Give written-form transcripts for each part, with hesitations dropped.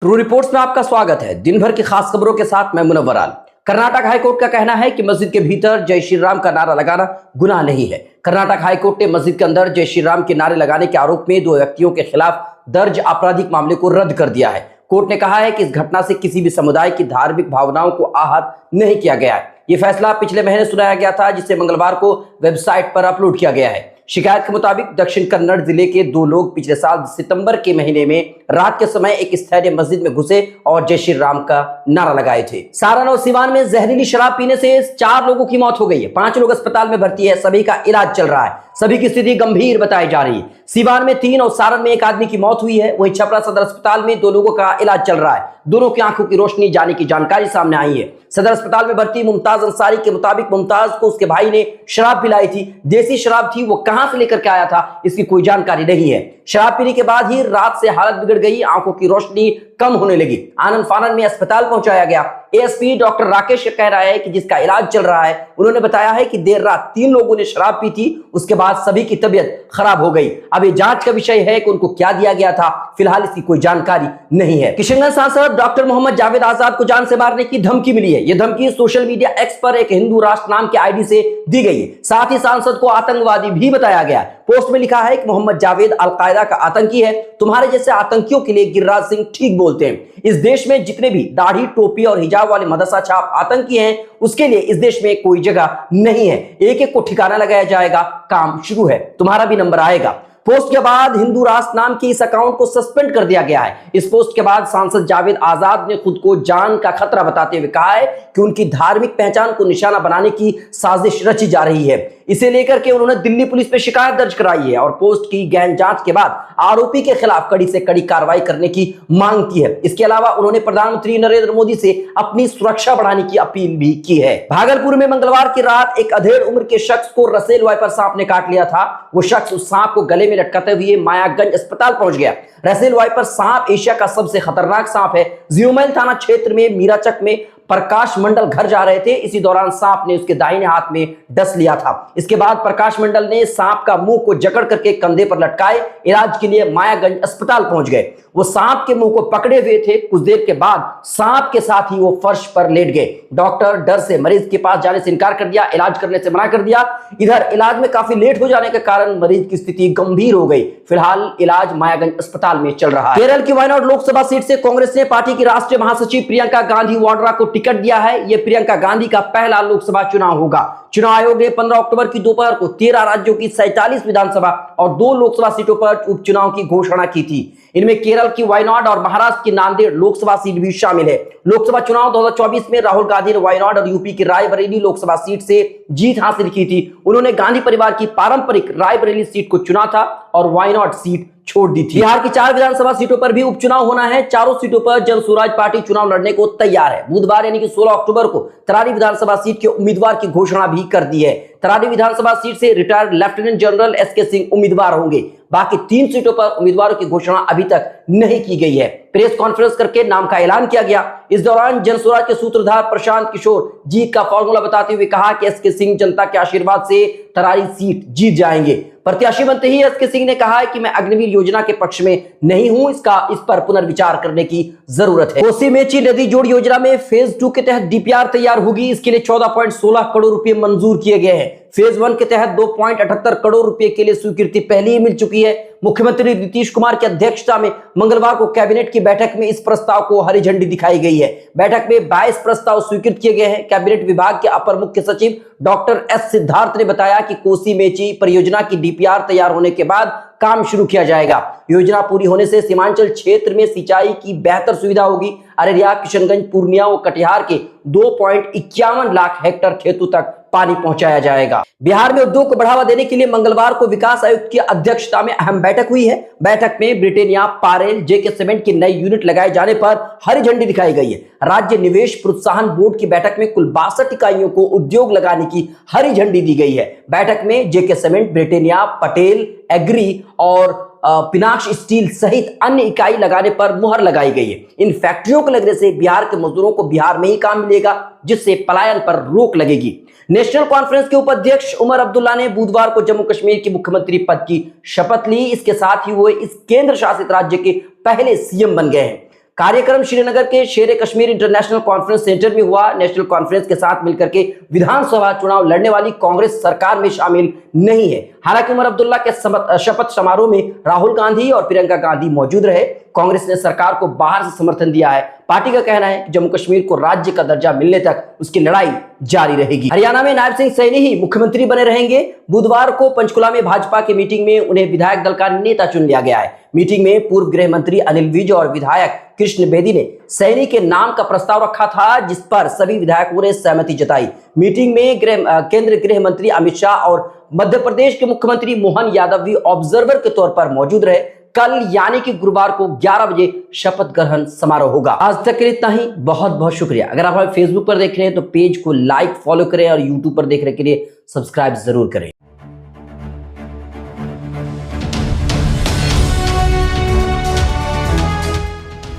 True reports में आपका स्वागत है। दिन भर की खास खबरों के साथ मैं मुनव्वर आलम। कर्नाटक हाईकोर्ट का कहना है कि मस्जिद के भीतर जय श्री राम का नारा लगाना गुनाह नहीं है। कर्नाटक हाईकोर्ट ने मस्जिद के अंदर जय श्री राम के नारे लगाने के आरोप में 2 व्यक्तियों के खिलाफ दर्ज आपराधिक मामले को रद्द कर दिया है। कोर्ट ने कहा है कि इस घटना से किसी भी समुदाय की धार्मिक भावनाओं को आहत नहीं किया गया है। ये फैसला पिछले महीने सुनाया गया था, जिसे मंगलवार को वेबसाइट पर अपलोड किया गया है। शिकायत के मुताबिक दक्षिण कन्नड़ जिले के 2 लोग पिछले साल सितंबर के महीने में रात के समय एक स्थानीय मस्जिद में घुसे और जय श्री राम का नारा लगाए थे। सारण और सिवान में जहरीली शराब पीने से 4 लोगों की मौत हो गई है। 5 लोग अस्पताल में भर्ती है। सभी का इलाज चल रहा है। सभी की स्थिति गंभीर बताई जा रही है। सिवान में 3 और सारण में 1 आदमी की मौत हुई है। वहीं छपरा सदर अस्पताल में 2 लोगों का इलाज चल रहा है। दोनों की आंखों की रोशनी जाने की जानकारी सामने आई है। सदर अस्पताल में भर्ती मुमताज अंसारी के मुताबिक मुमताज को उसके भाई ने शराब पिलाई थी। देसी शराब थी, वो कहां से लेकर के आया था इसकी कोई जानकारी नहीं है। शराब पीने के बाद ही रात से हालत बिगड़ गई, आंखों की रोशनी कम होने लगी। आनंद फानन में अस्पताल पहुंचाया गया। एएसपी डॉक्टर राकेश कह रहा है कि जिसका इलाज चल रहा है, उन्होंने बताया है कि देर रात 3 लोगों ने शराब पी थी। उसके बाद सभी की तबीयत खराब हो गई। अब ये जांच का विषय है कि उनको क्या दिया गया था। फिलहाल इसकी कोई जानकारी नहीं है। किशनगंज सांसद डॉक्टर मोहम्मद जावेद आजाद को जान से मारने की धमकी मिली है। यह धमकी सोशल मीडिया एक्स पर एक हिंदू राष्ट्र नाम के आईडी से दी गई है। साथ ही सांसद को आतंकवादी भी बताया गया। पोस्ट में लिखा है कि मोहम्मद जावेद अलकायदा का आतंकी है। तुम्हारे जैसे आतंकियों के लिए गिरिराज सिंह ठीक बोलते हैं। इस देश में जितने भी दाढ़ी, टोपी और हिजाब वाले मदरसा छाप आतंकी हैं, उसके लिए इस देश में कोई जगह नहीं है। एक एक को ठिकाना लगाया जाएगा। काम शुरू है, तुम्हारा भी नंबर आएगा। पोस्ट के बाद हिंदू राष्ट्र नाम के इस अकाउंट को सस्पेंड कर दिया गया है। इस पोस्ट के बाद सांसद जावेद आजाद ने खुद को जान का खतरा बताते हुए कहा है कि उनकी धार्मिक पहचान को निशाना बनाने की साजिश रची जा रही है। इसे लेकर के उन्होंने दिल्ली पुलिस पे शिकायत दर्ज कराई है और पोस्ट की गहन जांच के बाद आरोपी के खिलाफ कड़ी से कड़ी कार्रवाई करने की मांग की है। इसके अलावा उन्होंने प्रधानमंत्री नरेंद्र मोदी से अपनी सुरक्षा बढ़ाने की अपील भी की है। भागलपुर में मंगलवार की रात एक अधेड़ उम्र के शख्स को रसेल वाइपर सांप ने काट लिया था। वो शख्स उस सांप को गले में लटकाते हुए मायागंज अस्पताल पहुंच गया। रसेल वाइपर सांप एशिया का सबसे खतरनाक सांप है। जीओमैल थाना क्षेत्र में मीराचक में प्रकाश मंडल घर जा रहे थे। इसी दौरान सांप ने उसके दाहिने हाथ में डस लिया था। इसके बाद प्रकाश मंडल ने सांप का मुंह को जकड़ करके कंधे पर लटकाए इलाज के लिए मायागंज अस्पताल पहुंच गए। वो सांप के मुंह को पकड़े हुए थे। कुछ देर के बाद सांप के साथ ही वो फर्श पर लेट गए। डॉक्टर डर से मरीज के पास जाने से इनकार कर दिया, इलाज करने से मना कर दिया। इधर इलाज में काफी लेट हो जाने के कारण मरीज की स्थिति गंभीर हो गई। फिलहाल इलाज मायागंज अस्पताल में चल रहा है। केरल की वायनाड लोकसभा सीट से कांग्रेस ने पार्टी की राष्ट्रीय महासचिव प्रियंका गांधी वाड्रा को टिकट दिया है। यह प्रियंका गांधी का पहला लोकसभा चुनाव होगा। चुनाव आयोग ने 15 अक्टूबर की दोपहर को 13 राज्यों की 47 विधानसभा और 2 लोकसभा सीटों पर उपचुनाव की घोषणा की थी। इनमें केरल की वायनाड और महाराष्ट्र की नांदेड़ लोकसभा सीट भी शामिल है। लोकसभा चुनाव 2024 में राहुल गांधी ने वायनाड और यूपी की रायबरेली लोकसभा सीट से जीत हासिल की थी। उन्होंने गांधी परिवार की पारंपरिक रायबरेली सीट को चुना था और वायनाड सीट छोड़ दी थी। बिहार की 4 विधानसभा सीटों पर भी उपचुनाव होना है। चारों सीटों पर जन स्वराज पार्टी चुनाव लड़ने को तैयार है। बुधवार यानी कि 16 अक्टूबर को तरारी विधानसभा सीट के उम्मीदवार की घोषणा भी कर दी है। तरारी विधानसभा सीट से retired lieutenant general S K Singh उम्मीदवार होंगे। बाकी 3 सीटों पर उम्मीदवारों की घोषणा अभी तक नहीं की गई है। प्रेस कॉन्फ्रेंस करके नाम का ऐलान किया गया। इस दौरान जन स्वराज के सूत्रधार प्रशांत किशोर जीत का फॉर्मूला बताते हुए कहा कि एसके सिंह जनता के आशीर्वाद से तरारी सीट जीत जाएंगे। प्रत्याशी बनते ही एसके सिंह ने कहा है कि मैं अग्निवीर योजना के पक्ष में नहीं हूं, इस पर पुनर्विचार करने की जरूरत है। कोसी मेची नदी जोड़ योजना में फेज 2 के तहत डीपीआर तैयार होगी। इसके लिए 14.16 करोड़ रुपए मंजूर किए गए हैं। फेज 1 के तहत 2.78 करोड़ रुपए के लिए स्वीकृति पहले ही मिल चुकी है। मुख्यमंत्री नीतीश कुमार की अध्यक्षता में मंगलवार को कैबिनेट की बैठक में इस प्रस्ताव को हरी झंडी दिखाई गई है। बैठक में 22 प्रस्ताव स्वीकृत किए गए हैं। कैबिनेट विभाग के अपर मुख्य सचिव डॉक्टर एस सिद्धार्थ ने बताया कि कोसी मेची परियोजना की डीपीआर तैयार होने के बाद काम शुरू किया जाएगा। योजना पूरी होने से सीमांचल क्षेत्र में सिंचाई की बेहतर सुविधा होगी। अररिया, किशनगंज, पूर्णिया और कटिहार के 2.51 लाख हेक्टेयर खेतों तक पानी पहुंचाया जाएगा। बिहार में उद्योग को बढ़ावा देने के लिए मंगलवार को विकास आयुक्त की अध्यक्षता में अहम बैठक हुई है। बैठक में ब्रिटेनिया, पारेल, जेके सीमेंट की नई यूनिट लगाए जाने पर हरी झंडी दिखाई गई है। राज्य निवेश प्रोत्साहन बोर्ड की बैठक में कुल 62 इकाइयों को उद्योग लगाने की हरी झंडी दी गई है। बैठक में जेके सीमेंट, ब्रिटेनिया, पटेल एग्री और पिनाक्स स्टील सहित अन्य इकाई लगाने पर मुहर लगाई गई है। इन फैक्ट्रियों के लगने से बिहार के मजदूरों को बिहार में ही काम मिलेगा, जिससे पलायन पर रोक लगेगी। नेशनल कॉन्फ्रेंस के उपाध्यक्ष उमर अब्दुल्ला ने बुधवार को जम्मू कश्मीर के मुख्यमंत्री पद की शपथ ली। इसके साथ ही वो इस केंद्र शासित राज्य के पहले सीएम बन गए हैं। कार्यक्रम श्रीनगर के शेर कश्मीर इंटरनेशनल कॉन्फ्रेंस सेंटर में हुआ। नेशनल कॉन्फ्रेंस के साथ मिलकर के विधानसभा चुनाव लड़ने वाली कांग्रेस सरकार में शामिल नहीं है। हालांकि उमर अब्दुल्ला के शपथ समारोह में राहुल गांधी और प्रियंका गांधी मौजूद रहे। कांग्रेस ने सरकार को बाहर से समर्थन दिया है। पार्टी का कहना है कि जम्मू कश्मीर को राज्य का दर्जा मिलने तक उसकी लड़ाई जारी रहेगी। हरियाणा में नायब सिंह सैनी ही मुख्यमंत्री बने रहेंगे। बुधवार को पंचकुला में भाजपा की मीटिंग में उन्हें विधायक दल का नेता चुन लिया गया है। मीटिंग में पूर्व गृह मंत्री अनिल विज और विधायक कृष्ण बेदी ने सैनी के नाम का प्रस्ताव रखा था, जिस पर सभी विधायकों ने सहमति जताई। मीटिंग में केंद्रीय गृह मंत्री अमित शाह और मध्य प्रदेश के मुख्यमंत्री मोहन यादव भी ऑब्जर्वर के तौर पर मौजूद रहे। कल यानी कि गुरुवार को 11 बजे शपथ ग्रहण समारोह होगा। आज तक के लिए इतना ही। बहुत बहुत शुक्रिया। अगर आप हमें फेसबुक पर देख रहे हैं तो पेज को लाइक फॉलो करें और यूट्यूब पर देखने के लिए सब्सक्राइब जरूर करें।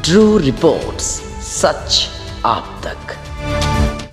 ट्रू रिपोर्ट्स, सच आप तक।